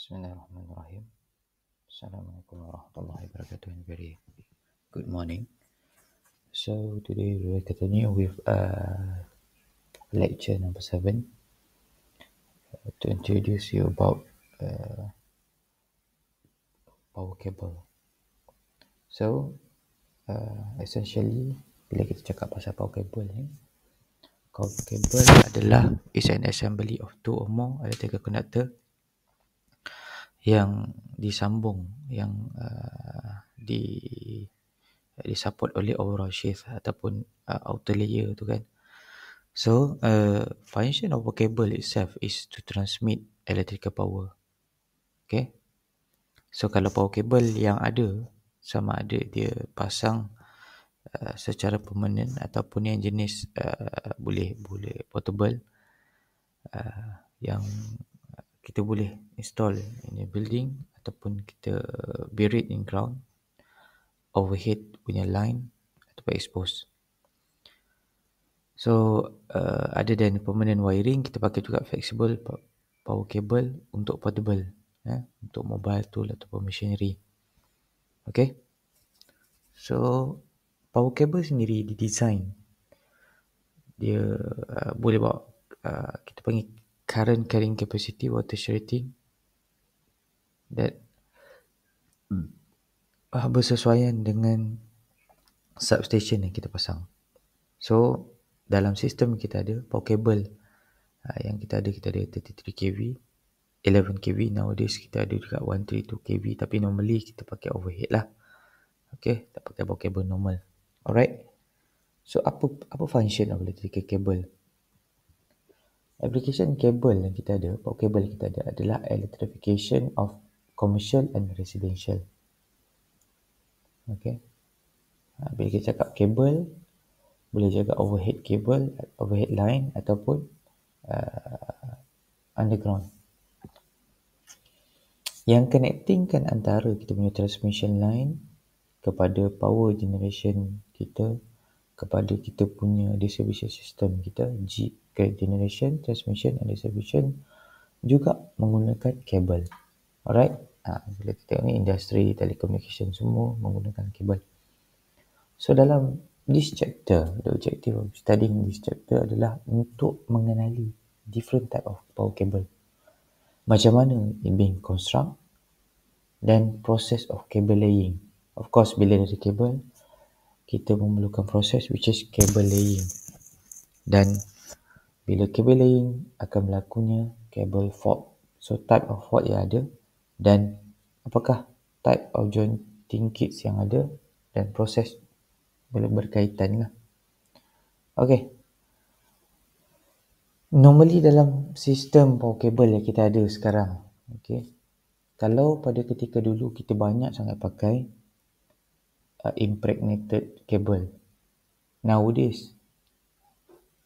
Bismillahirrahmanirrahim. Assalamualaikum warahmatullahi wabarakatuh and very good morning. So today we will continue with lecture number 7 to introduce you about power cable. So essentially bila kita cakap pasal power cable ni, power cable adalah is an assembly of two or more electrical conductor yang disambung, yang disupport oleh overall sheath ataupun outer layer tu kan. So function of a cable itself is to transmit electrical power. Okay. So kalau power cable yang ada, sama ada dia pasang secara permanent ataupun yang jenis boleh portable, yang kita boleh install in a building ataupun kita buried in ground, overhead punya line ataupun expose. So other than permanent wiring, kita pakai juga flexible power cable untuk portable, untuk mobile tool ataupun machinery. Okay. So power cable sendiri didesign, dia boleh bawa kita panggil current carrying capacity, voltage rating that bersesuaian dengan substation yang kita pasang. So dalam sistem kita ada power cable yang kita ada 33 kV, 11 kV, nowadays kita ada juga 132 kV, tapi normally kita pakai overhead lah. Okay, tak pakai power cable normal. Alright. So apa function of electrical cable? Application cable yang kita ada, power cable yang kita ada adalah electrification of commercial and residential. Okay. Bila kita cakap cable, boleh jaga overhead cable, overhead line ataupun underground. Yang connectingkan antara kita punya transmission line kepada power generation kita, kepada kita punya distribution system kita, generation, transmission and distribution, juga menggunakan kabel. Alright. Bila kita tengok ni, industri, telecommunication semua menggunakan kabel. So dalam this chapter, the objective of studying this chapter adalah untuk mengenali different type of power cable. Macam mana it being construct dan process of cable laying. Of course, bila ada kabel, kita memerlukan proses which is cable laying. Dan bila cable laying akan berlakunya cable fault. So type of fault yang ada dan apakah type of jointing kits yang ada dan proses berkaitan lah. Okay. Normally dalam sistem power cable yang kita ada sekarang, okay, kalau pada ketika dulu kita banyak sangat pakai impregnated cable. Nowadays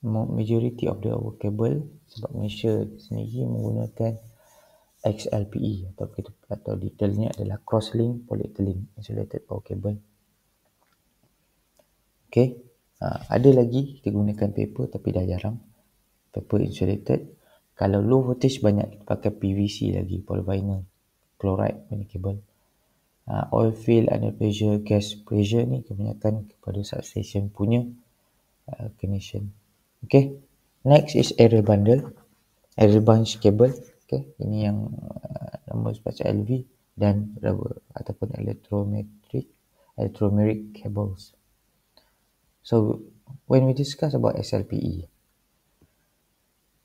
majority of the our cable, sebab Malaysia sendiri menggunakan XLPE atau detailnya adalah cross-link polyethylene insulated power cable. Okay. Ada lagi kita gunakan paper tapi dah jarang, paper insulated. Kalau low voltage banyak kita pakai PVC lagi, polyvinyl chloride punya kabel. Oil field, under pressure, gas pressure ni kebanyakan kepada substation punya connection. Okay. Next is aerial bundle, aerial bunch cable. Okay. Ini yang nama sebab LV dan rubber ataupun electromeric cables. So when we discuss about SLPE,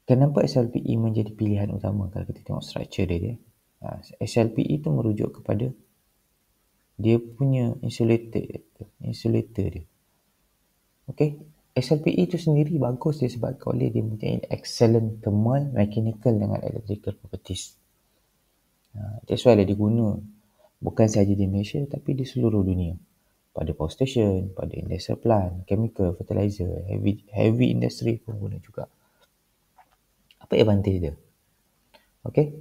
kenapa SLPE menjadi pilihan utama kalau kita tengok structure dia? SLPE itu merujuk kepada dia punya insulator dia. Okay. SLPE itu sendiri bagus disebabkan oleh dia mempunyai excellent thermal, mechanical dengan electrical properties. That's why dia diguna bukan sahaja di Malaysia tapi di seluruh dunia. Pada power station, pada industrial plant, chemical, fertilizer, heavy industry pun guna juga. Apa advantage dia? Okay.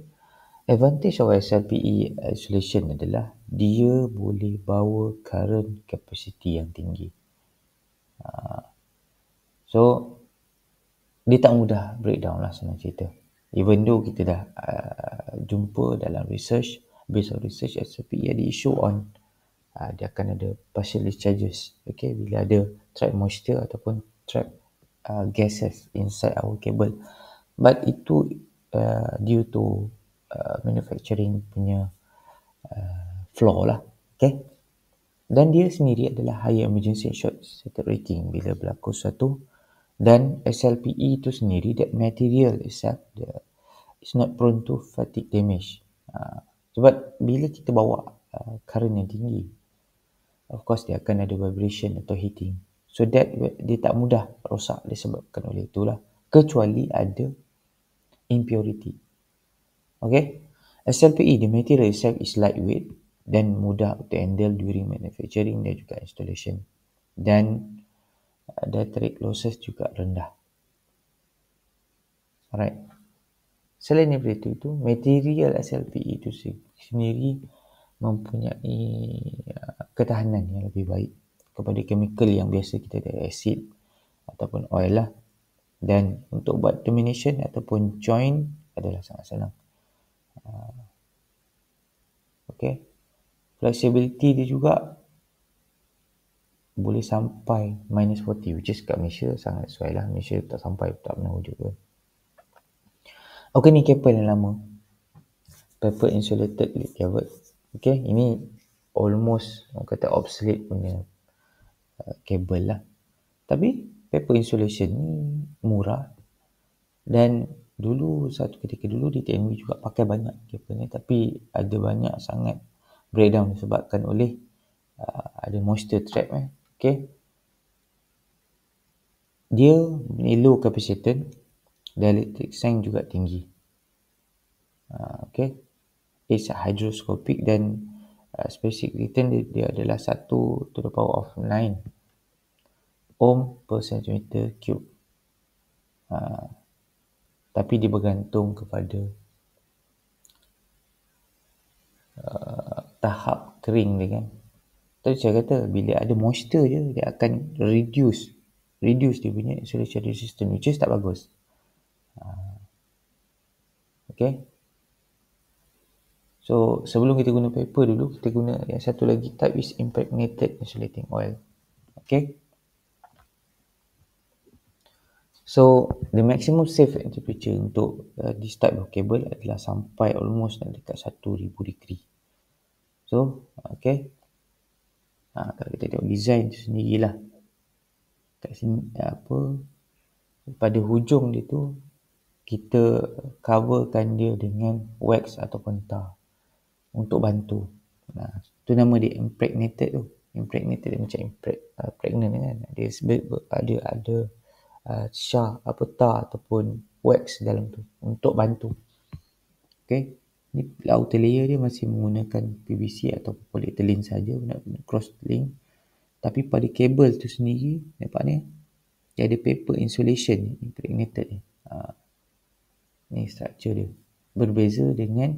Advantage of SLPE isolation adalah dia boleh bawa current capacity yang tinggi. So dia tak mudah breakdown lah senang cerita. Even though kita dah jumpa dalam research, based on research, SLPE ada issue on dia akan ada partial discharges, okay, bila ada trap moisture ataupun trap gases inside our cable. But itu due to manufacturing punya flaw lah, okay. Dan dia sendiri adalah high emergency short circuit rating bila berlaku suatu. Dan SLPE itu sendiri, that material itself, is not prone to fatigue damage. Sebab bila kita bawa current yang tinggi, of course dia akan ada vibration atau heating. So that dia tak mudah rosak disebabkan oleh itulah. Kecuali ada impurity. Okay. SLPE, the material itself is lightweight dan mudah to handle during manufacturing dan juga installation. Dan dielectric losses juga rendah. Alright. Selain daripada itu, material SLPE itu sendiri mempunyai ketahanan yang lebih baik kepada chemical yang biasa kita ada acid ataupun oil lah. Dan untuk buat termination ataupun join adalah sangat senang. Okay. Flexibility dia juga boleh sampai minus 40, which is kat Malaysia sangat sesuai lah. Malaysia tak sampai, tak pernah wujud pun. Okay, ni kabel yang lama, paper insulated lead cover. Okay, ini almost orang kata obsolete punya kabel lah. Tapi paper insulation ni murah, dan dulu satu ketika dulu di TNB juga pakai banyak kabel ni, tapi ada banyak sangat breakdown disebabkan oleh ada moisture trap. Okay, dia low capacitance, dielectric strength juga tinggi. Okay, it's hydroscopic dan specific return dia adalah 1 to the power of 9 ohm per centimeter cube. Tapi dia bergantung kepada tahap kering dia kan. Tadi saya kata bila ada moisture je, dia akan reduce dia punya insulation resistance, which is tak bagus. Okay. So sebelum kita guna paper dulu, kita guna yang satu lagi type is impregnated insulating oil. Okay. So the maximum safe temperature untuk this type of cable adalah sampai almost dekat 1000 degree. So okay, kalau kita tengok design tu sendirilah, kat sini pada hujung dia tu kita coverkan dia dengan wax ataupun tar untuk bantu. Tu nama dia impregnated tu. Impregnated dia macam pregnant kan. Dia ada tar ataupun wax dalam tu untuk bantu. Okay. Ni outer layer dia masih menggunakan PVC atau polyethylene saja, cross link. Tapi pada kabel tu sendiri, nampak ni, dia ada paper insulation impregnated ni. Ni structure dia. Berbeza dengan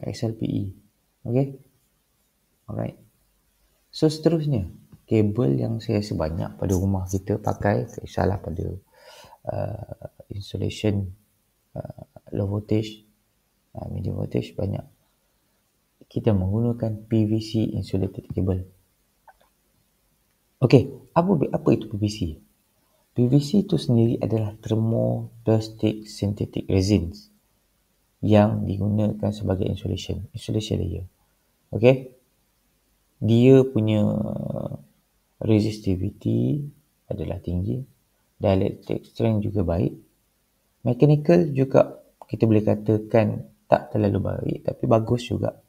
XLPE. Okay. Alright. So seterusnya, kabel yang saya rasa banyak pada rumah kita pakai, tak kisahlah pada insulation low voltage, medium voltage, banyak kita menggunakan PVC insulated cable. Okay, apa itu PVC? PVC itu sendiri adalah thermoplastic synthetic resins yang digunakan sebagai insulation layer. Okay, dia punya resistivity adalah tinggi, dielectric strength juga baik, mechanical juga kita boleh katakan tak terlalu baik tapi bagus juga.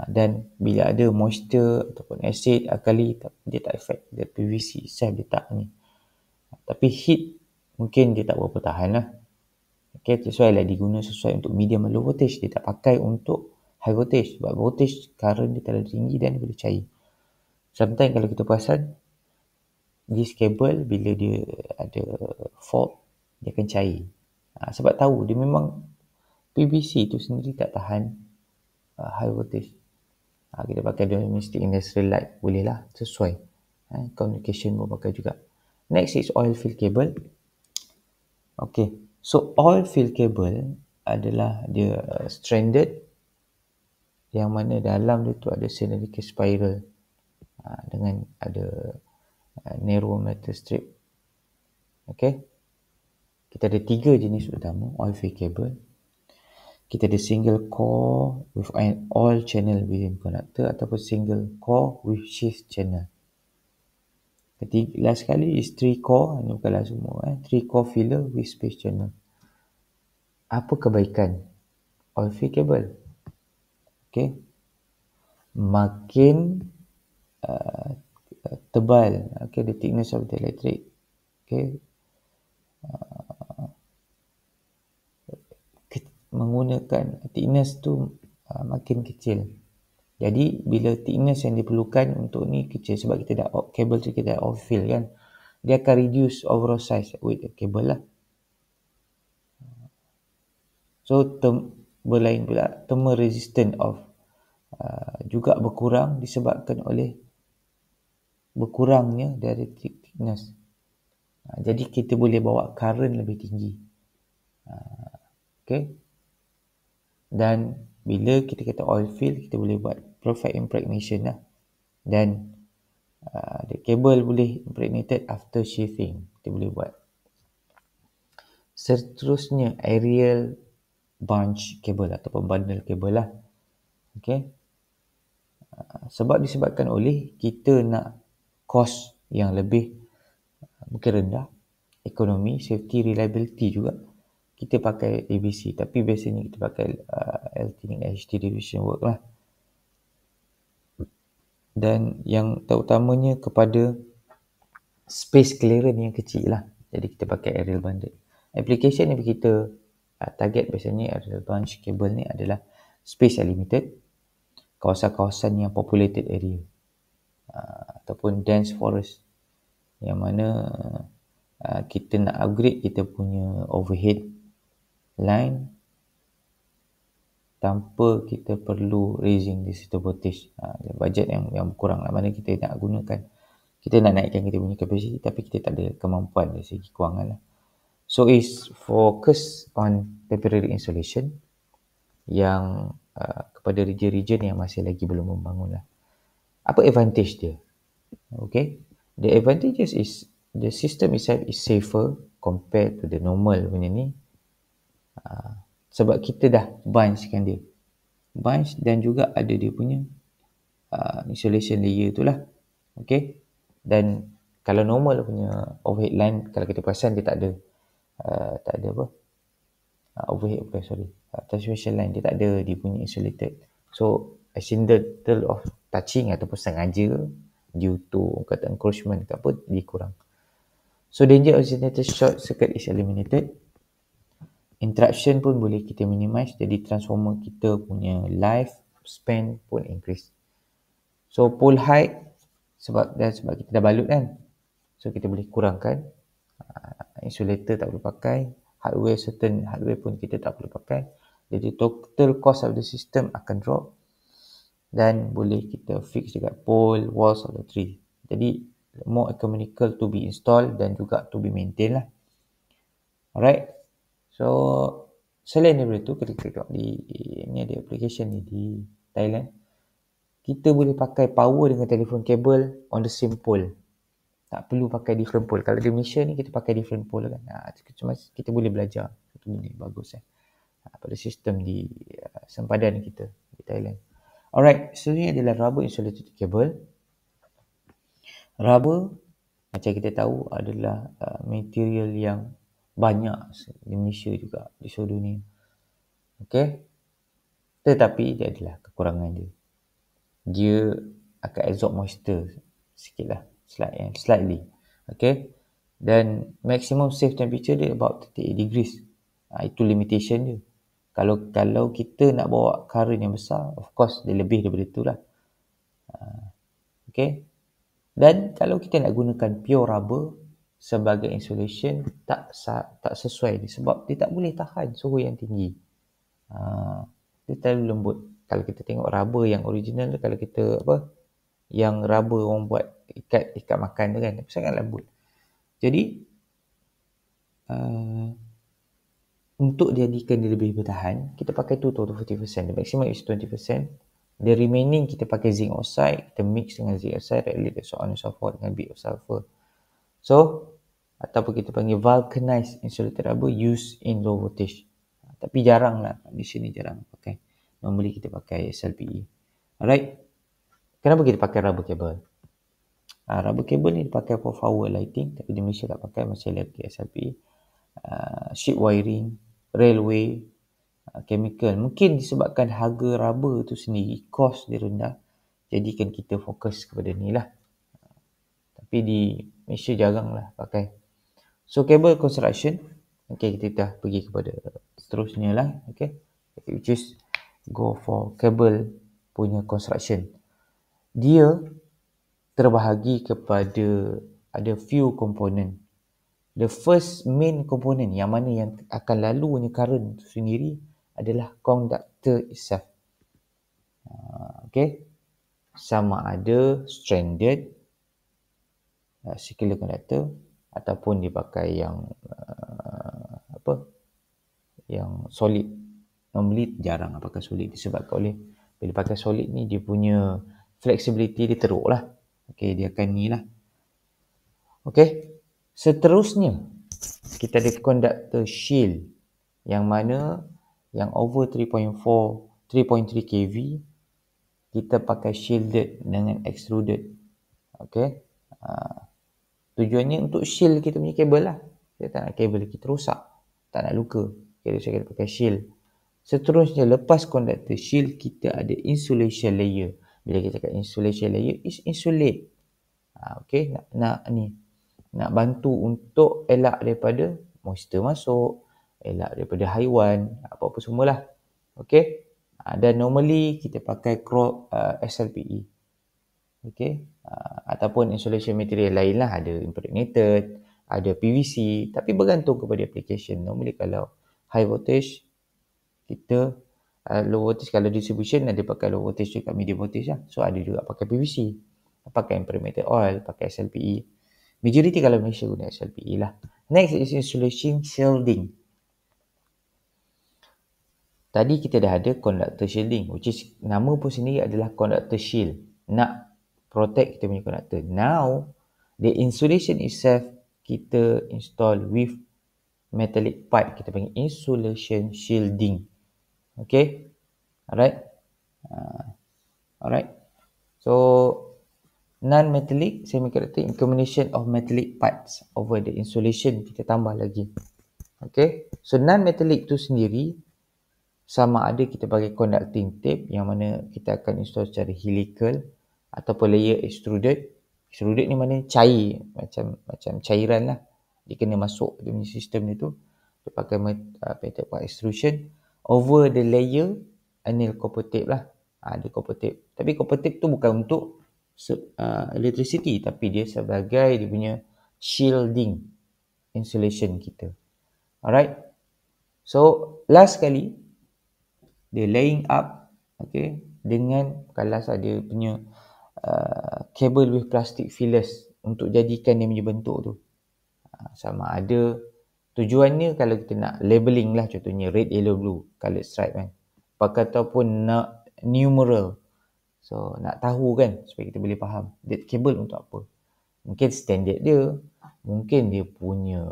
Dan bila ada moisture ataupun acid, alkali, dia tak affect the PVC itself, dia tak ni. Tapi heat mungkin dia tak berapa tahan lah. Okay, sesuai lah diguna sesuai untuk medium and low voltage. Dia tak pakai untuk high voltage. Sebab voltage current dia terlalu tinggi dan dia boleh cair. Sometimes kalau kita perasan, this cable bila dia ada fault, dia akan cair. Sebab tahu dia memang PVC tu sendiri tak tahan high voltage. Kita pakai domestic industrial light, boleh lah, sesuai. Communication pun pakai juga. Next is oil field cable. Okay, so oil field cable adalah dia stranded, yang mana dalam dia tu ada cylindrical spiral dengan ada narrow metal strip. Okay, kita ada 3 jenis utama oil field cable. Kita ada single core with an oil channel within conductor ataupun single core with sheath channel. Last sekali is 3 core, ini bukanlah semua 3 core filler with space channel. Apa kebaikan oil field cable? Okay, makin tebal, okay, the thickness of the electric, okay, menggunakan thickness tu makin kecil. Jadi bila thickness yang diperlukan untuk ni kecil, sebab kita dah kabel tu kita dah oil field kan, dia akan reduce overall size with the cable lah. So berlain pula thermal resistance of juga berkurang disebabkan oleh berkurangnya dari thickness. Jadi kita boleh bawa current lebih tinggi. Okay. Dan bila kita kata oil field, kita boleh buat perfect impregnation lah. Dan the cable boleh impregnated after sheathing. Kita boleh buat. Seterusnya aerial bunch cable ataupun bundle cable lah. Okay. Sebab disebabkan oleh kita nak cost yang lebih mungkin rendah, ekonomi, safety, reliability juga, kita pakai ABC. Tapi biasanya kita pakai Alternate HT division work lah. Dan yang terutamanya kepada space clearance yang kecil lah. Jadi kita pakai aerial bundle. Application yang kita target biasanya aerial bunch cable ni adalah space yang limited, kawasan-kawasan yang populated area, ataupun dense forest, yang mana kita nak upgrade kita punya overhead line tanpa kita perlu raising the system voltage. Budget yang kurang lah, mana kita nak gunakan, kita nak naikkan kita punya capacity tapi kita tak ada kemampuan dari segi kewangan lah. So is focus on temporary installation yang kepada region-region yang masih lagi belum membangun lah. Apa advantage dia? Okay, the advantages is the system itself is safer compared to the normal punya ni. Sebab kita dah bunchkan dia. Bunch dan juga ada dia punya insulation layer tu lah. Okay. Dan kalau normal punya overhead line, kalau kita perasan dia tak ada overhead, transmission line, dia tak ada dia punya insulated. So accidental of touching ataupun sengaja due to kata encroachment ke apa, dia kurang. So danger of accidental short circuit is eliminated. Interruption pun boleh kita minimize, jadi transformer kita punya life span pun increase. So pole height, sebab kita dah balut kan, so kita boleh kurangkan. Insulator tak perlu pakai, certain hardware pun kita tak perlu pakai, jadi total cost of the system akan drop. Dan boleh kita fix dekat pole, walls atau tree. Jadi more economical to be installed dan juga to be maintained lah. Alright. So selain daripada tu, kita tengok ni ada application ni di Thailand. Kita boleh pakai power dengan telefon kabel on the same pole. Tak perlu pakai different pole. Kalau di Malaysia ni kita pakai different pole kan. Cuma kita boleh belajar. Itu ni bagus pada sistem di sempadan kita di Thailand. Alright, seterusnya adalah rubber insulated cable. Rubber macam kita tahu adalah material yang banyak di Malaysia juga, di seluruh dunia. Okay. Tetapi dia adalah kekurangan dia. Dia akan absorb moisture sikit lah, slightly. Okay. Dan maximum safe temperature dia about 38 degrees. Itu limitation dia. Kalau kita nak bawa current yang besar, of course dia lebih daripada tu lah. Okay. Dan kalau kita nak gunakan pure rubber sebagai insulation, tak sesuai dia, sebab dia tak boleh tahan suhu yang tinggi. Dia terlalu lembut. Kalau kita tengok rubber yang original, kalau kita yang rubber orang buat ikat makan tu kan, sangat lembut. Jadi untuk jadikan dia lebih bertahan, kita pakai 2 to 40%. The maximum is 20%. The remaining kita pakai zinc oxide, kita mix dengan zinc oxide, reacted so on and so forth dengan bit of sulfur. So, ataupun kita panggil vulcanized insulated rubber used in low voltage. Tapi jarang lah, di sini jarang pakai. Normally kita pakai SLPE. Alright. Kenapa kita pakai rubber cable? Rubber cable ni dipakai for power lighting, tapi di Malaysia tak pakai, masih lagi SLPE. Ship wiring, railway, chemical. Mungkin disebabkan harga rubber tu sendiri, cost dia rendah, jadikan kita fokus kepada ni lah. Tapi di Malaysia jarang lah pakai. So, cable construction. Okay, kita dah pergi kepada seterusnya lah. Okay, which is go for cable punya construction. Dia terbahagi kepada ada few component. The first main component yang mana yang akan lalunya current itu sendiri adalah conductor itself. Okay, sama ada stranded circular conductor ataupun dipakai yang yang solid. Normally jarang pakai solid disebabkan oleh bila pakai solid ni dia punya flexibility dia teruk lah. Okay, dia akan ni lah. Okay, seterusnya kita ada conductor shield yang mana yang over 3.3 kV kita pakai shielded dengan extruded. Okay, tujuannya untuk shield kita punya kabel lah. Kita tak nak kabel kita rosak, tak nak luka. Okay, saya kena pakai shield. Seterusnya, lepas conductor shield, kita ada insulation layer. Bila kita cakap insulation layer, is insulate. Okay, nak bantu untuk elak daripada moisture masuk, elak daripada haiwan, apa-apa semualah. Okay, dan normally kita pakai SLPE. Okay, ataupun insulation material lain lah, ada impregnated, ada PVC, tapi bergantung kepada application. Normally kalau high voltage, kita low voltage, kalau distribution ada pakai low voltage juga, medium voltage lah. So ada juga pakai PVC, pakai impregnated oil, pakai SLPE. Majority kalau Malaysia guna SLPE lah. Next is insulation shielding. Tadi kita dah ada conductor shielding, which is nama pun sendiri adalah conductor shield. Nak protect kita punya conductor. Now, the insulation itself kita install with metallic pipe. Kita panggil insulation shielding. Okay, alright. Alright. So, non-metallic semiconductor in combination of metallic parts over the insulation, kita tambah lagi. Okay, so non-metallic tu sendiri sama ada kita pakai conducting tape yang mana kita akan install secara helical ataupun layer extruded. Extruded ni mana cair, macam cairan lah. Dia kena masuk dia punya sistem ni tu. Dia pakai method extrusion over the layer anneal copper tape lah. Ada copper tape. Tapi copper tape tu bukan untuk electricity, tapi dia sebagai dia punya shielding insulation kita. Alright. So, last kali dia laying up, okay, dengan kalas ada punya cable with plastic fillers untuk jadikan dia punya bentuk tu. Sama ada tujuannya kalau kita nak labeling lah, contohnya red, yellow, blue, colored stripe kan. Pakai ataupun nak numeral. So, nak tahu kan supaya kita boleh faham that cable untuk apa. Mungkin standard dia, mungkin dia punya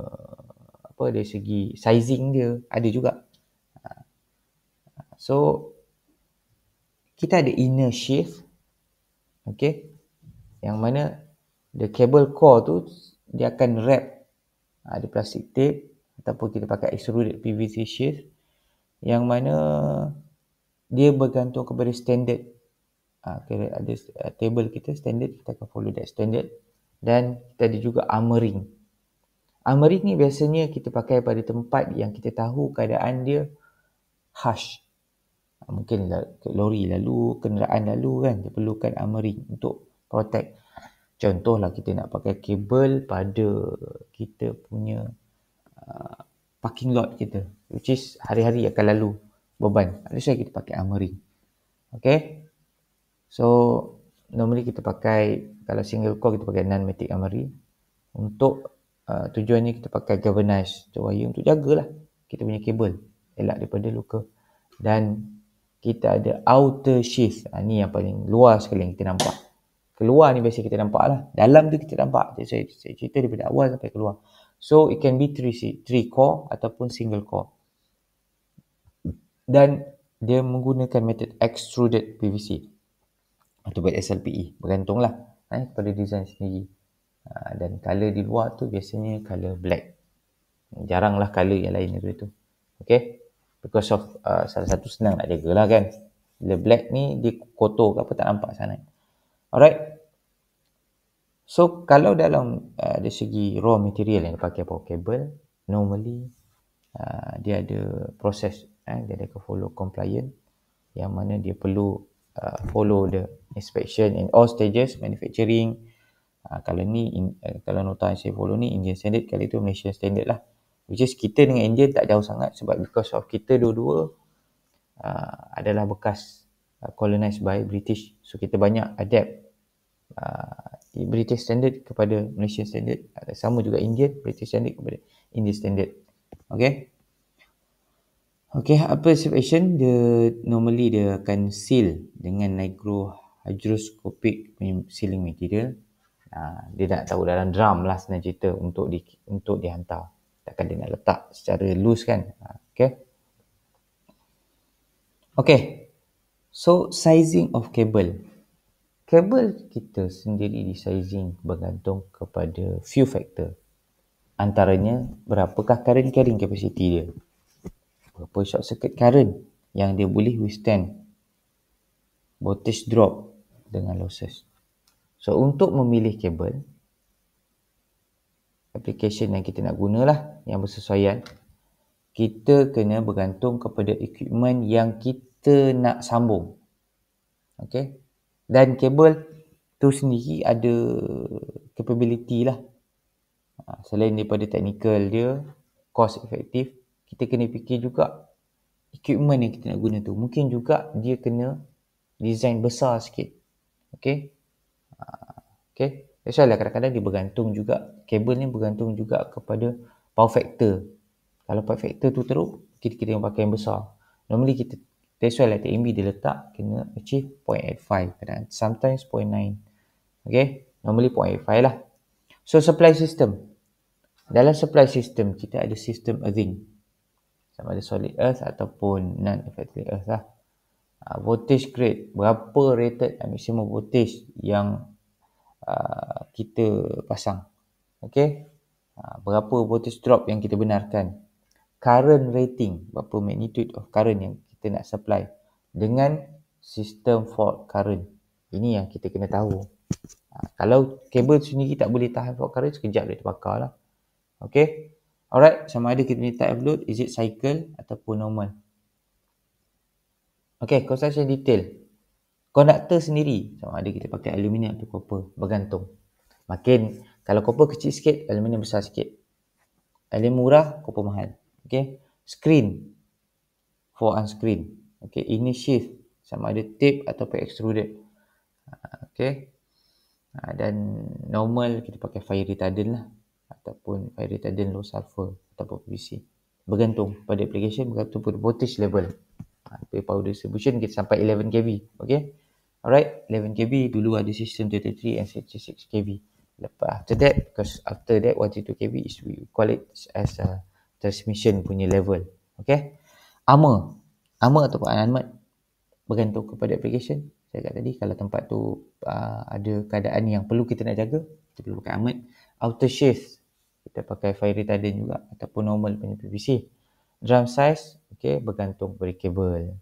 dari segi sizing dia ada juga. So, kita ada inner sheath, okay, yang mana the cable core tu dia akan wrap ada plastic tape ataupun kita pakai extruded PVC sheath yang mana dia bergantung kepada standard. Okay, ada table kita standard, kita akan follow that standard. Dan kita ada juga armoring. Armoring ni biasanya kita pakai pada tempat yang kita tahu keadaan dia harsh. Mungkin lori lalu, kenderaan lalu kan, dia perlukan armoring untuk protect. Contohlah kita nak pakai kabel pada kita punya parking lot kita, which is hari-hari akan lalu beban. That's why kita pakai armoring. Okay. So, normally kita pakai, kalau single core kita pakai non-magnetic armoring. Untuk tujuannya kita pakai galvanized wire untuk jagalah kita punya kabel, elak daripada luka. Dan kita ada outer sheath. Ni yang paling luar sekali yang kita nampak. Keluar ni biasa kita nampak lah. Dalam tu kita nampak. Jadi saya cerita daripada awal sampai keluar. So it can be 3 core ataupun single core. Dan dia menggunakan metode extruded PVC atau SLPE. Bergantunglah kepada design sendiri. Dan color di luar tu biasanya color black. Jaranglah color yang lain daripada tu. Okay. Because of salah satu senang nak jaga lah kan. Bila black ni dia kotor ke apa tak nampak sangat. Alright. So kalau dalam dari segi raw material yang dipakai power cable, normally dia ada proses, dia ada follow compliant yang mana dia perlu follow the inspection in all stages manufacturing. Kalau ni kalau nota yang saya follow ni Indian standard, kalau itu Malaysian standard lah. Which is kita dengan Indian tak jauh sangat sebab because of kita dua-dua adalah bekas colonized by British. So kita banyak adapt British standard kepada Malaysian standard. Sama juga Indian, British standard kepada Indian standard. Okay. Okay, upper separation dia normally dia akan seal dengan hydroscopic sealing material. Dia nak tahu dalam drum lah senang cerita untuk dihantar. Takkan dia nak letak secara loose kan. Okay. Okay. So sizing of cable. Kabel kita sendiri di sizing bergantung kepada few factor. Antaranya berapakah current carrying capacity dia. Berapa short circuit current yang dia boleh withstand voltage drop dengan losses. So untuk memilih kabel, application yang kita nak gunalah yang bersesuaian, kita kena bergantung kepada equipment yang kita nak sambung. Okay. Dan kabel tu sendiri ada capability lah. Selain daripada technical dia, cost effective, kita kena fikir juga equipment yang kita nak guna tu. Mungkin juga dia kena design besar sikit. Okay. Okay. That's why lah kadang-kadang dia bergantung juga, kabel ni bergantung juga kepada power factor. Kalau power factor tu teruk, kita kena pakai yang besar. Normally kita, that's why lah TMB dia letak kena achieve 0.85 kadang sometimes 0.9. Okay. Normally 0.85 lah. So supply system. Dalam supply system kita ada sistem earthing. Sama ada solid earth ataupun non-effective earth lah. Voltage grade. Berapa rated maximum voltage yang kita pasang. Okay. Berapa voltage drop yang kita benarkan. Current rating. Berapa magnitude of current yang kita nak supply. Dengan sistem fault current. Ini yang kita kena tahu. Kalau kabel sendiri tak boleh tahan fault current, sekejap dia terbakar lah. Okay. Alright. Sama ada kita punya type of load, is it cycle ataupun normal. Okay. Construction detail. Konduktor sendiri, sama ada kita pakai aluminium atau copper, bergantung. Makin, kalau copper kecil sikit, aluminium besar sikit. Aluminium murah, copper mahal. Okay. Screen. For unscreen. Okay. Ini sheath. Sama ada tape ataupun extruded. Okay. Dan normal kita pakai fire retardant lah. Ataupun fire retardant low sulfur. Ataupun PVC. Bergantung pada application, bergantung pada voltage level. Power distribution kita sampai 11 kV. Okay. Alright. 11 kV. Dulu ada sistem 33 and 66 kV. Lepas after that, because after that 132 kV is we call it as a transmission punya level. Okay. Armor ataupun unarmored bergantung kepada application. Saya kata tadi, kalau tempat tu ada keadaan yang perlu kita nak jaga, kita perlu pakai armored. Outer sheath, kita pakai fire retardant juga ataupun normal punya PVC. Drum size, okay, bergantung kepada kabel.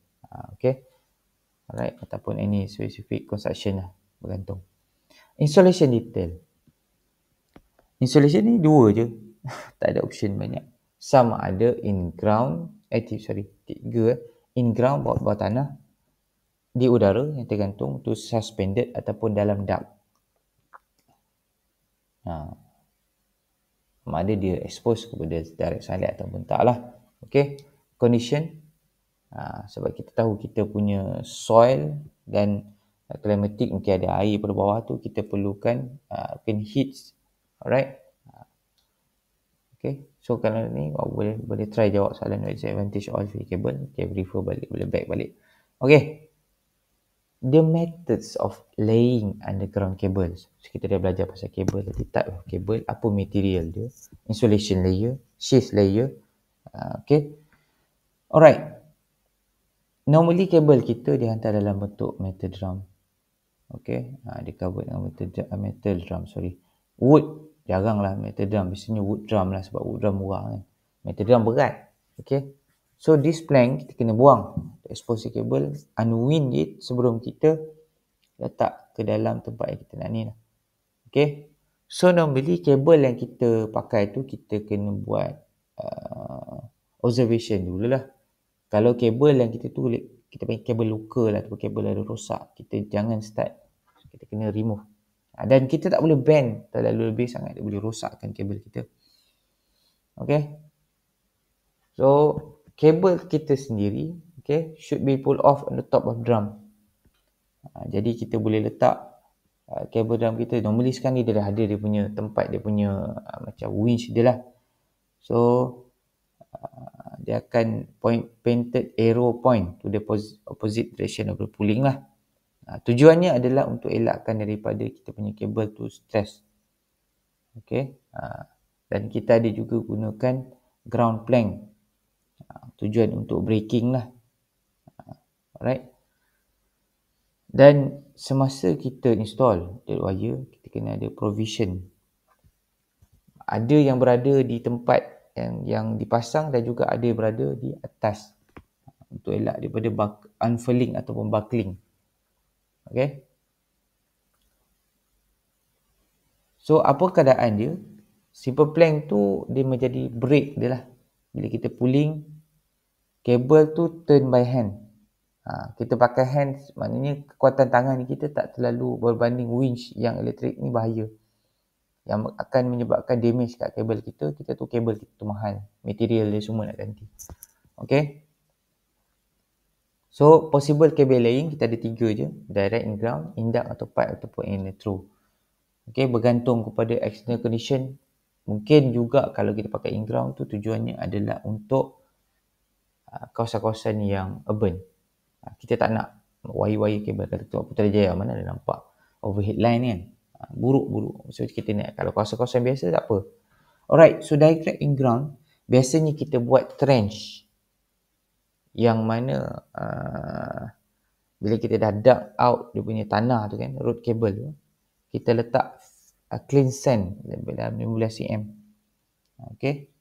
Okay. Alright, ataupun any specific construction lah, bergantung. Installation detail. Installation ni dua je. Tak ada option banyak. Sama ada in ground, tiga. In ground, bawah tanah. Di udara yang tergantung tu suspended ataupun dalam duct. Sama ada dia expose kepada direct sunlight ataupun tak lah. Okay. Condition. Sebab kita tahu kita punya soil dan climatic, mungkin ada air pada bawah tu, kita perlukan heat. Alright. Okay. So kalau ni boleh try jawab soalan disadvantage of oil-free cable. Okay, refer balik, boleh back balik. Okay. The methods of laying underground cables. So, kita dah belajar pasal kabel tadi, type of cable, apa material dia, insulation layer, sheath layer. Okay. Alright. Normally kabel kita dihantar dalam bentuk metal drum. Okay. Dia cover dengan metal drum, Wood, jaranglah metal drum. Biasanya wood drum lah sebab wood drum murah kan. Metal drum berat. Okay. So this plank kita kena buang. Expose kabel, unwind it sebelum kita letak ke dalam tempat yang kita nak ni lah. Okay. So normally kabel yang kita pakai tu kita kena buat observation dulu lah. Kalau kabel yang kita tu kita panggil kabel luka lah ataupun kabel ada rosak, kita jangan start. Kita kena remove. Dan kita tak boleh bend terlalu lebih sangat, dia boleh rosakkan kabel kita. Okay. So kabel kita sendiri, okay, should be pulled off on the top of drum. Jadi kita boleh letak kabel drum kita. Normally sekarang ni dia dah ada dia punya tempat, dia punya macam winch dia lah. So dia akan painted arrow point to the opposite direction of the pulling lah. Tujuannya adalah untuk elakkan daripada kita punya kabel tu stress. Okay. Dan kita ada juga gunakan ground plank. Tujuan untuk braking lah. Alright. Dan semasa kita install dead wire, kita kena ada provision. Ada yang berada di tempat yang dipasang dan juga ada yang berada di atas. Untuk elak daripada unfurling ataupun buckling. Okay. So apa keadaan dia? Simple plank tu dia menjadi brake dia lah. Bila kita pulling, kabel tu turn by hand. Kita pakai hand, maknanya kekuatan tangan kita tak terlalu berbanding winch yang elektrik ni bahaya. Yang akan menyebabkan damage kat kabel kita. Kita tu kabel kita tu mahal. Material dia semua nak ganti. Okay. So possible cable laying kita ada 3 je. Direct in ground, induct atau pipe ataupun in through. Okay, bergantung kepada external condition. Mungkin juga kalau kita pakai in ground tu tujuannya adalah untuk kawasan-kawasan yang urban. Kita tak nak wire-wire kabel. Kata tu Putrajaya mana ada nampak overhead line kan. Buruk-buruk. So kita nak, kalau kawasan-kawasan biasa tak apa. Alright, so direct in ground biasanya kita buat trench. Yang mana bila kita dah dug out dia punya tanah tu kan, road cable tu, kita letak clean sand dalam 15 cm. Okay.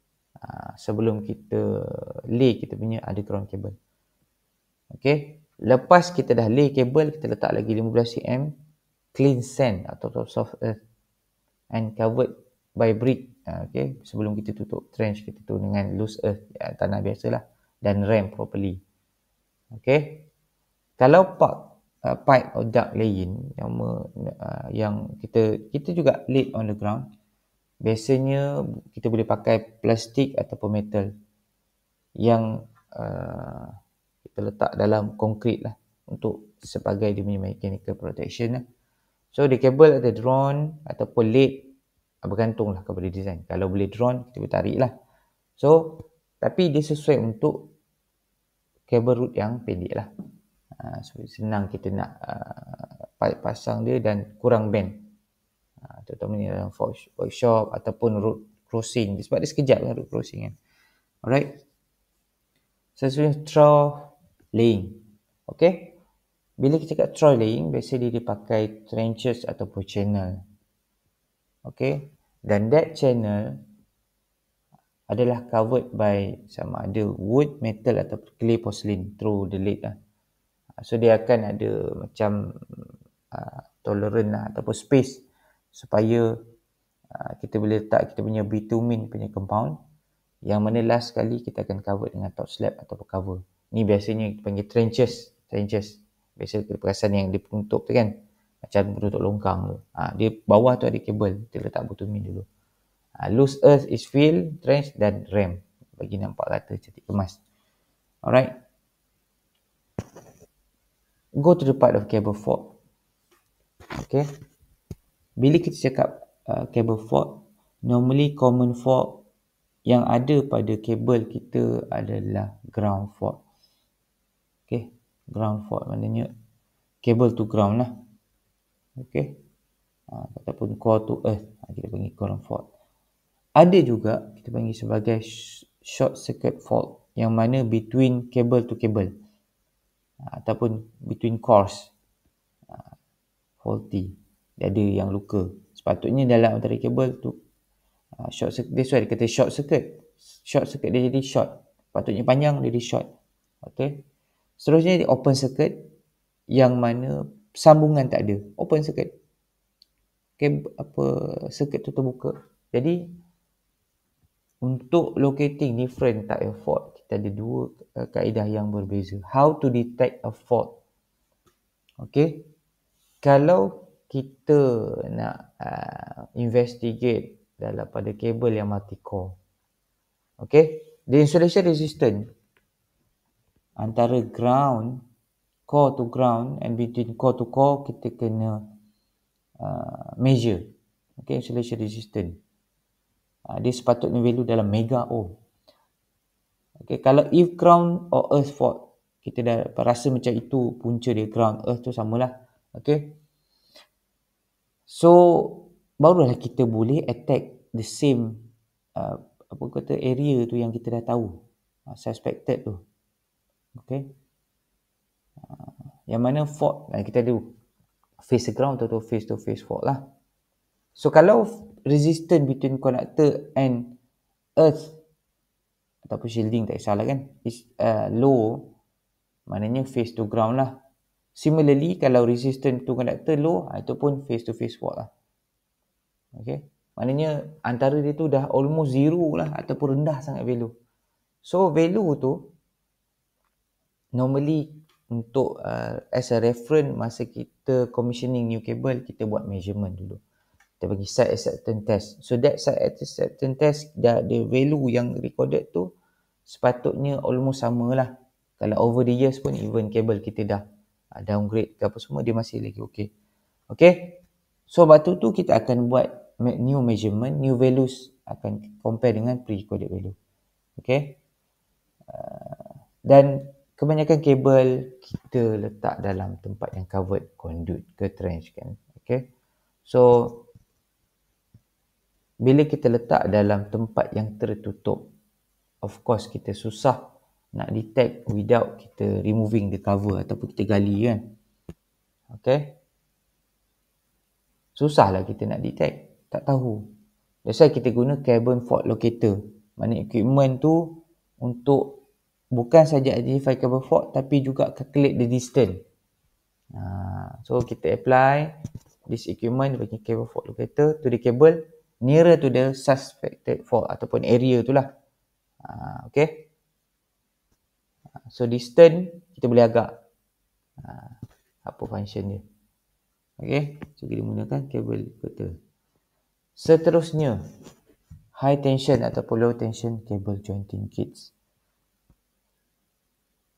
Sebelum kita lay kita punya underground cable. Okay. Lepas kita dah lay kabel, kita letak lagi 15 cm clean sand atau soft earth and covered by brick. Okay. Sebelum kita tutup trench kita tu dengan loose earth, tanah biasalah, dan ram properly. Okay. Kalau pipe or duct laying yang kita juga lay on the ground, biasanya kita boleh pakai plastik ataupun metal yang kita letak dalam konkrit lah untuk sebagai dia punya mechanical protection lah. So the cable ada drawn ataupun laid, bergantung lah kepada design. Kalau boleh drawn, kita boleh tarik lah. So tapi dia sesuai untuk kabel root yang pendek lah. So senang kita nak pasang dia dan kurang bend. Terutamanya dalam workshop ataupun road crossing. Sebab dia sekejap lah road crossing kan. Alright. Sesuai trough laying. Okay. Bila kita cakap trough laying, biasa dia dipakai trenches ataupun channel. Okay. Dan that channel adalah covered by sama ada wood, metal ataupun clay porcelain through the lid lah. So dia akan ada macam tolerant lah ataupun space supaya kita boleh letak kita punya bitumen punya compound, yang mana last sekali kita akan cover dengan top slab ataupun cover. Ni biasanya kita panggil trenches. Biasa kita perasan yang dia penutup tu kan, macam penutup longkang tu. Dia bawah tu ada kabel, kita letak bitumen dulu. Loose earth is fill, trench dan ram, bagi nampak rata, cantik kemas. Alright. Go to the part of cable fault. Okay. Bila kita cakap cable fault, normally common fault yang ada pada kabel kita adalah ground fault. Okay, ground fault maknanya kabel to ground lah. Okay, ataupun core to earth, kita panggil ground fault. Ada juga kita panggil sebagai short circuit fault, yang mana between cable to cable ataupun between cores faulty. Dia ada yang luka. Sepatutnya dalam antara kabel tu short circuit, that's why dia kata short circuit. Short circuit dia jadi short. Patutnya panjang, dia jadi short. Okay. Seterusnya dia open circuit, yang mana sambungan tak ada. Open circuit. Circuit tu terbuka. Jadi untuk locating different type of fault, kita ada dua kaedah yang berbeza. How to detect a fault. Okay. Kalau kita nak investigate dalam pada kabel yang multi-core, okay, the insulation resistance antara ground, core to ground, and between core to core, kita kena measure. Okay, insulation resistance. Dia sepatutnya value dalam mega ohm. Okay, kalau if ground or earth fault, kita dah rasa macam itu punca dia, ground, earth tu samalah. Okay. So, barulah kita boleh attack the same area tu yang kita dah tahu, suspected tu. Okay. Yang mana fault, kita ada face to ground atau face to face fault lah. So, kalau resistance between conductor and earth ataupun shielding, tak kisahlah kan, is low, maknanya face to ground lah. Similarly, kalau resistance to conductor low, itu pun face to face fault lah. Okay. Maknanya antara dia tu dah almost zero lah, ataupun rendah sangat value. So value tu normally untuk as a reference masa kita commissioning new cable, kita buat measurement dulu. Kita bagi site acceptance test. So that site acceptance test, dah ada value yang recorded tu sepatutnya almost sama lah. Kalau over the years pun, even cable kita dah downgrade ke apa semua, dia masih lagi okay. Okay. So waktu tu kita akan buat new measurement, new values akan compare dengan pre-recorded value. Okay. Dan kebanyakan kabel kita letak dalam tempat yang covered, conduit ke trench kan. Okay. So bila kita letak dalam tempat yang tertutup, of course kita susah nak detect without kita removing the cover ataupun kita gali kan. Okay. Susahlah kita nak detect, tak tahu. That's why kita guna carbon fault locator. Mana equipment tu untuk bukan saja identify carbon fault, tapi juga calculate the distance. So kita apply this equipment bagi carbon fault locator to the cable nearer to the suspected fault ataupun area tu lah. Okay. So distance kita boleh agak apa function dia. Okay. So kita gunakan cable locator. Seterusnya, high tension ataupun low tension cable jointing kits.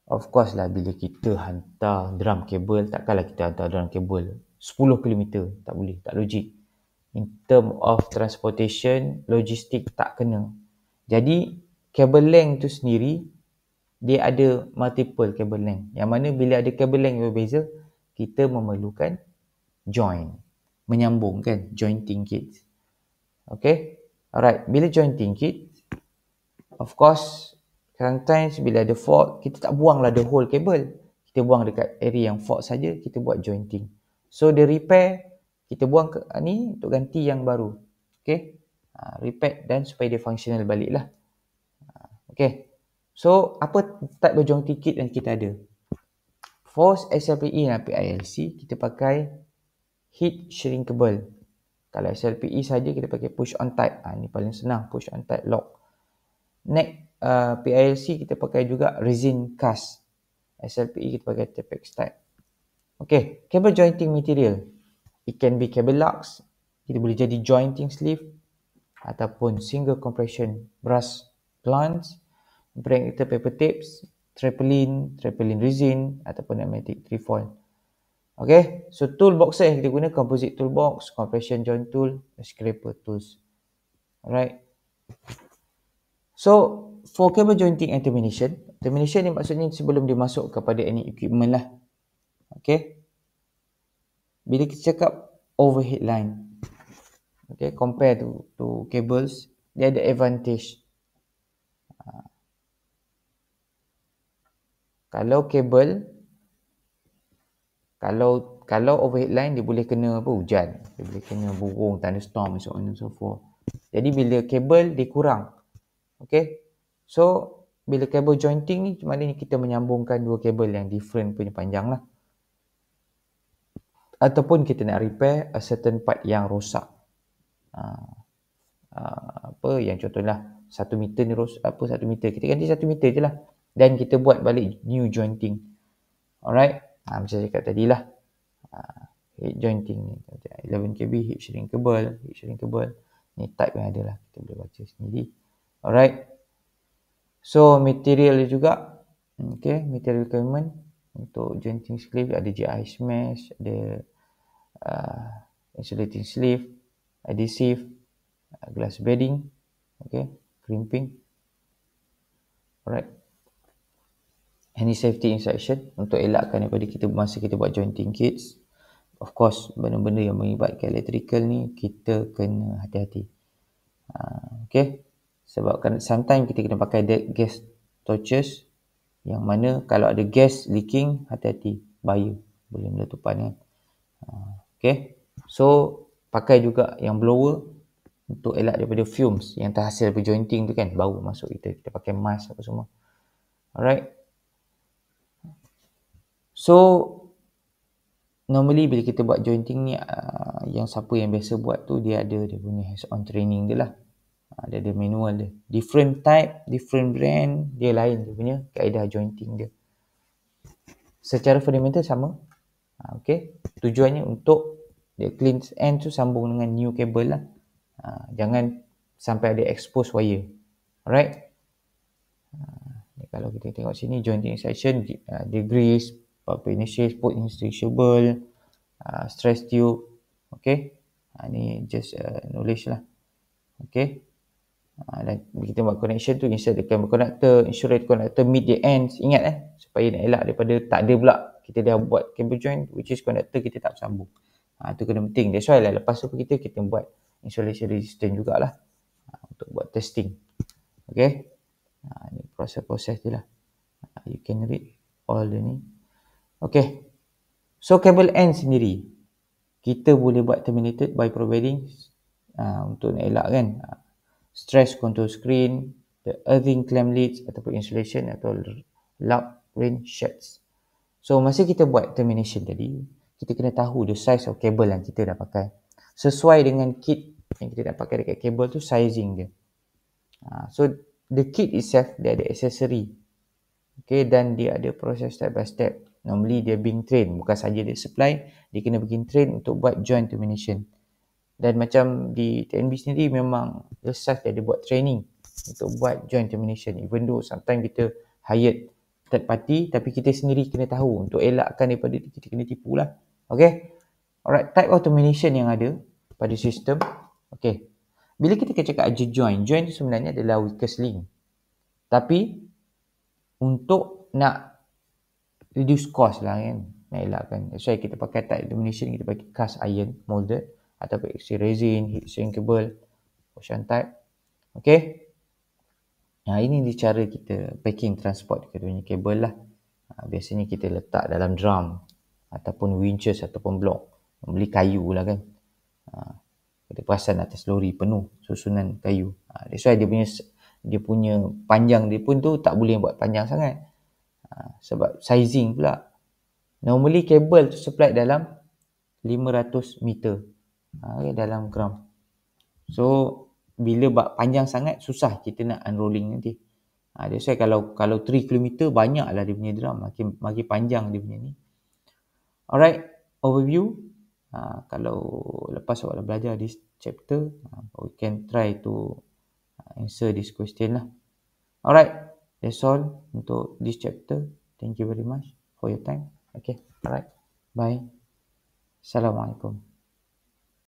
Of course lah, bila kita hantar drum cable, takkanlah kita hantar drum cable 10 km. Tak boleh, tak logik. In term of transportation, logistik tak kena. Jadi, cable length tu sendiri, dia ada multiple cable length. Yang mana bila ada cable length yang berbeza, kita memerlukan join. Menyambung kan, jointing kits. Okay. Alright. Bila jointing kit, of course, sometimes bila ada fault, kita tak buanglah the whole cable. Kita buang dekat area yang fault saja, kita buat jointing. So, the repair, kita buang ke ni untuk ganti yang baru. Okay. Repair dan supaya dia functional balik lah. Okay. So, apa type of jointing kit yang kita ada? For SLPE dan PILC, kita pakai heat shrinkable. Kalau SLPE saja kita pakai push on type. Ni paling senang, push on type lock. Next, PILC kita pakai juga resin cast. SLPE kita pakai Tapex type. Okay, cable jointing material. It can be cable locks. Kita boleh jadi jointing sleeve ataupun single compression brass plants, impregnated paper tapes, trampoline resin ataupun pneumatic trefoil. Okay, so toolbox yang kita guna composite toolbox, compression joint tool, scraper tools. Alright. So, for cable jointing and termination ni maksudnya sebelum dia masuk kepada any equipment lah. Okay. Bila kita cakap overhead line, okay, compare to cables, dia ada advantage. Kalau kabel, kalau overhead line, dia boleh kena apa, hujan, dia boleh kena burung, thunderstorm, so on and so forth. Jadi bila kabel dia kurang. Okay. So bila kabel jointing ni, maknanya kita menyambungkan dua kabel yang different punya panjang lah. Ataupun kita nak repair a certain part yang rosak. Apa yang contohlah 1 meter ni rosak, apa 1 meter, kita ganti 1 meter je lah. Dan kita buat balik new jointing. Alright. Macam saya cakap tadi lah. Head jointing ni 11 kb heat shrink cable, ni type yang ada lah, kita boleh baca sendiri. Alright. So material dia juga, okay, material requirement untuk jointing sleeve ada GI mesh, ada insulating sleeve, adhesive, glass bedding, okay, crimping. Alright. Any safety instruction untuk elakkan daripada kita masa kita buat jointing kits. Of course, benda-benda yang melibatkan electrical ni kita kena hati-hati. Okay. Sebab sometimes kita kena pakai gas torches yang mana kalau ada gas leaking, hati-hati, bahaya, boleh meletupan kan. Okay. So pakai juga yang blower untuk elak daripada fumes yang terhasil daripada jointing tu kan, bau masuk kita pakai mask apa semua. Alright. So normally bila kita buat jointing ni, yang siapa yang biasa buat tu, dia ada dia punya hands on training dia lah. Dia ada manual dia. Different type, different brand, dia lain dia punya kaedah jointing dia. Secara fundamental sama. Okay. Tujuannya untuk dia clean end tu sambung dengan new cable lah. Jangan sampai ada expose wire. Alright. Kalau kita tengok sini jointing section, dia grease, apa initiate, put insatiable, stress tube. Okay. Ni just knowledge lah. Okay. Dan kita buat connection tu, insert the cable connector, ensure the connector meet the ends. Ingat supaya nak elak daripada tak ada pula kita dah buat cable joint which is connector kita tak sambung. Tu kena penting. That's why lah lepas tu kita buat insulation resistant jugalah untuk buat testing. Okay. Ni proses-proses je lah. You can read all the ni. Okay. So cable end sendiri kita boleh buat terminated by providing untuk nak elak kan, stress control screen, the earthing clamp leads ataupun insulation atau lock ring shirts. So masa kita buat termination tadi, kita kena tahu the size of cable yang kita dah pakai. Sesuai dengan kit yang kita dah pakai dekat cable tu, sizing dia. So the kit itself dia ada accessory. Okay, dan dia ada proses step by step. Normally dia being trained, bukan saja dia supply, dia kena begin train untuk buat joint termination. Dan macam di TNB sendiri memang resah dia ada buat training untuk buat joint termination. Even though sometimes kita hired third party, tapi kita sendiri kena tahu untuk elakkan daripada kita kena tipu lah. Okay. Alright, type of termination yang ada pada sistem. Okay. Bila kita cakap aja joint tu sebenarnya adalah weakest link. Tapi untuk nak reduce cost lah kan, nak elakkan. That's why kita pakai type termination, kita pakai cast iron molded ataupun extra resin, heat shrinkable, ocean type. Okay. Ini cara kita packing transport kita punya kabel lah. Biasanya kita letak dalam drum ataupun winches ataupun block. Beli kayu lah kan. Kita perasan atas lori penuh susunan kayu. That's why dia punya panjang dia pun tu tak boleh buat panjang sangat. Sebab sizing pula. Normally kabel tu supply dalam 500 meter. Dalam gram. So bila buat panjang sangat susah kita nak unrolling nanti. That's why kalau 3 km banyaklah dia punya drum, makin panjang dia punya ni. Alright, overview. Kalau lepas awak dah belajar this chapter, we can try to answer this question lah. Alright, that's all untuk this chapter. Thank you very much for your time. Okay, alright. Bye. Assalamualaikum.